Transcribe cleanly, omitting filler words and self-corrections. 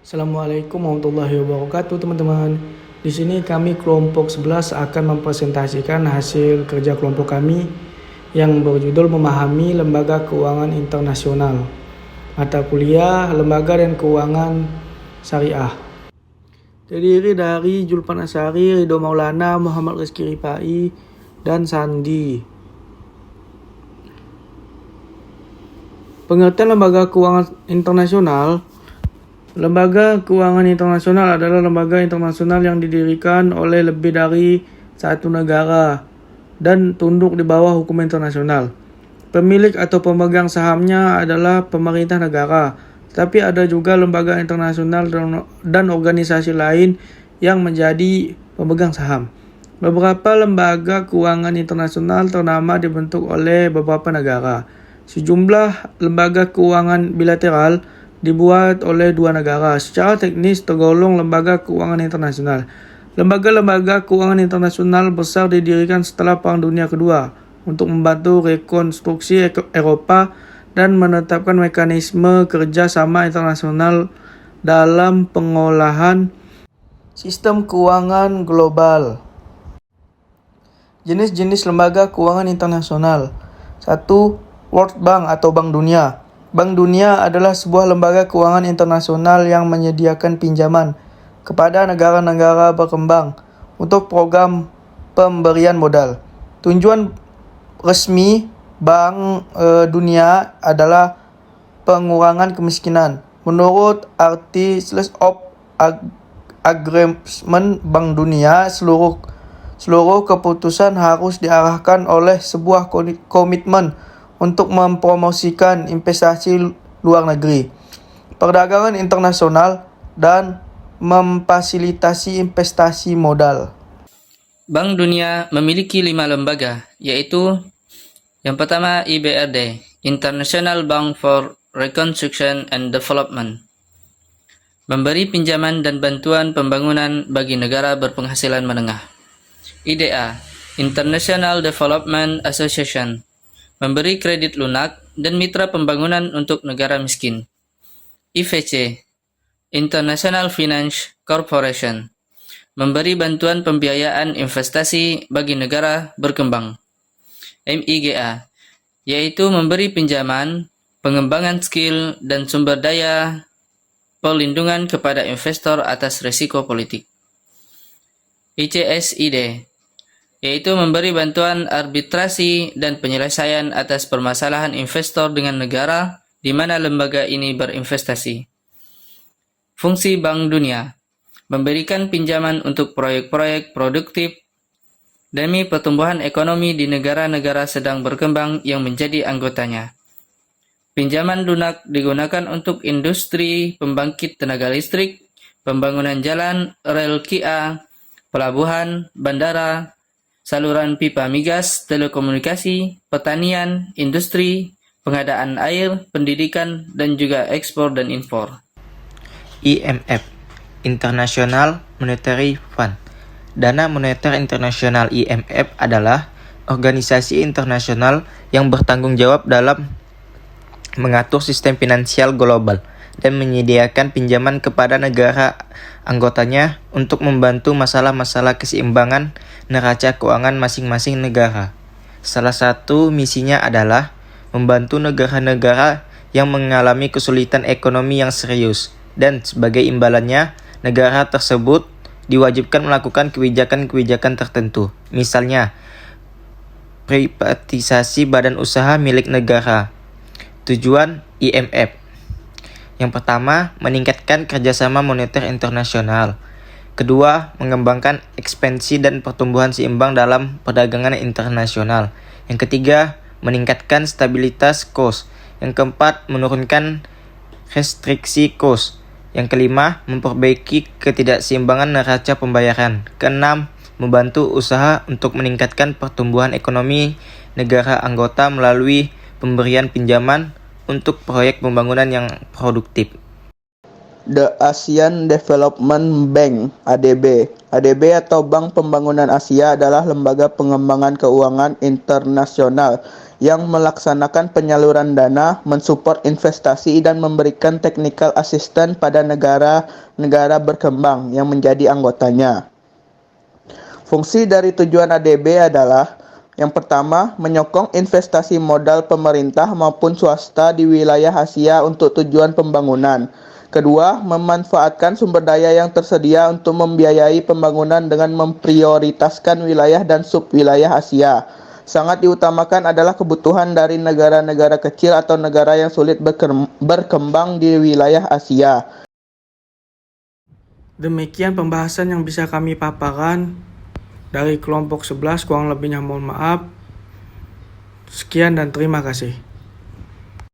Assalamualaikum warahmatullahi wabarakatuh teman-teman. Di sini kami kelompok 11 akan mempresentasikan hasil kerja kelompok kami yang berjudul Memahami Lembaga Keuangan Internasional. Mata kuliah Lembaga dan Keuangan Syariah. Terdiri dari Julpan Asari, Ridho Maulana, Muhammad Rizky Rifai, dan Sandi. Pengertian Lembaga Keuangan Internasional. Lembaga keuangan internasional adalah lembaga internasional yang didirikan oleh lebih dari satu negara dan tunduk di bawah hukum internasional. Pemilik atau pemegang sahamnya adalah pemerintah negara, tetapi ada juga lembaga internasional dan organisasi lain yang menjadi pemegang saham. Beberapa lembaga keuangan internasional ternama dibentuk oleh beberapa negara. Sejumlah lembaga keuangan bilateral dibuat oleh dua negara. Secara teknis tergolong lembaga keuangan internasional. Lembaga-lembaga keuangan internasional besar didirikan setelah Perang Dunia Kedua untuk membantu rekonstruksi Eropa dan menetapkan mekanisme kerja sama internasional dalam pengolahan sistem keuangan global. Jenis-jenis lembaga keuangan internasional. 1. World Bank atau Bank Dunia. Bank Dunia adalah sebuah lembaga keuangan internasional yang menyediakan pinjaman kepada negara-negara berkembang untuk program pemberian modal. Tujuan resmi Bank Dunia adalah pengurangan kemiskinan. Menurut Articles of Agreement Bank Dunia, seluruh keputusan harus diarahkan oleh sebuah komitmen untuk mempromosikan investasi luar negeri, perdagangan internasional, dan memfasilitasi investasi modal. Bank Dunia memiliki 5 lembaga, yaitu yang pertama IBRD, International Bank for Reconstruction and Development, memberi pinjaman dan bantuan pembangunan bagi negara berpenghasilan menengah. IDA, International Development Association, memberi kredit lunak dan mitra pembangunan untuk negara miskin. IFC, International Finance Corporation, memberi bantuan pembiayaan investasi bagi negara berkembang. MIGA, yaitu memberi pinjaman, pengembangan skill, dan sumber daya perlindungan kepada investor atas risiko politik. ICSID, yaitu memberi bantuan arbitrasi dan penyelesaian atas permasalahan investor dengan negara di mana lembaga ini berinvestasi. Fungsi Bank Dunia, memberikan pinjaman untuk proyek-proyek produktif demi pertumbuhan ekonomi di negara-negara sedang berkembang yang menjadi anggotanya. Pinjaman lunak digunakan untuk industri pembangkit tenaga listrik, pembangunan jalan, rel KIA, pelabuhan, bandara, saluran pipa migas, telekomunikasi, pertanian, industri, pengadaan air, pendidikan, dan juga ekspor dan impor. IMF, International Monetary Fund. Dana Moneter Internasional IMF adalah organisasi internasional yang bertanggung jawab dalam mengatur sistem finansial global dan menyediakan pinjaman kepada negara anggotanya untuk membantu masalah-masalah keseimbangan neraca keuangan masing-masing negara. Salah satu misinya adalah membantu negara-negara yang mengalami kesulitan ekonomi yang serius, dan sebagai imbalannya, negara tersebut diwajibkan melakukan kebijakan-kebijakan tertentu. Misalnya, privatisasi badan usaha milik negara. Tujuan IMF: yang pertama, meningkatkan kerjasama moneter internasional. Kedua, mengembangkan ekspansi dan pertumbuhan seimbang dalam perdagangan internasional. Yang ketiga, meningkatkan stabilitas kurs. Yang keempat, menurunkan restriksi kurs. Yang kelima, memperbaiki ketidakseimbangan neraca pembayaran. Keenam, membantu usaha untuk meningkatkan pertumbuhan ekonomi negara anggota melalui pemberian pinjaman untuk proyek pembangunan yang produktif. The ASEAN Development Bank (ADB). ADB atau Bank Pembangunan Asia adalah lembaga pengembangan keuangan internasional yang melaksanakan penyaluran dana, mensupport investasi, dan memberikan technical assistance pada negara-negara berkembang yang menjadi anggotanya. Fungsi dari tujuan ADB adalah: yang pertama, menyokong investasi modal pemerintah maupun swasta di wilayah Asia untuk tujuan pembangunan. Kedua, memanfaatkan sumber daya yang tersedia untuk membiayai pembangunan dengan memprioritaskan wilayah dan subwilayah Asia. Sangat diutamakan adalah kebutuhan dari negara-negara kecil atau negara yang sulit berkembang di wilayah Asia. Demikian pembahasan yang bisa kami paparkan dari kelompok 11, kurang lebihnya mohon maaf. Sekian dan terima kasih.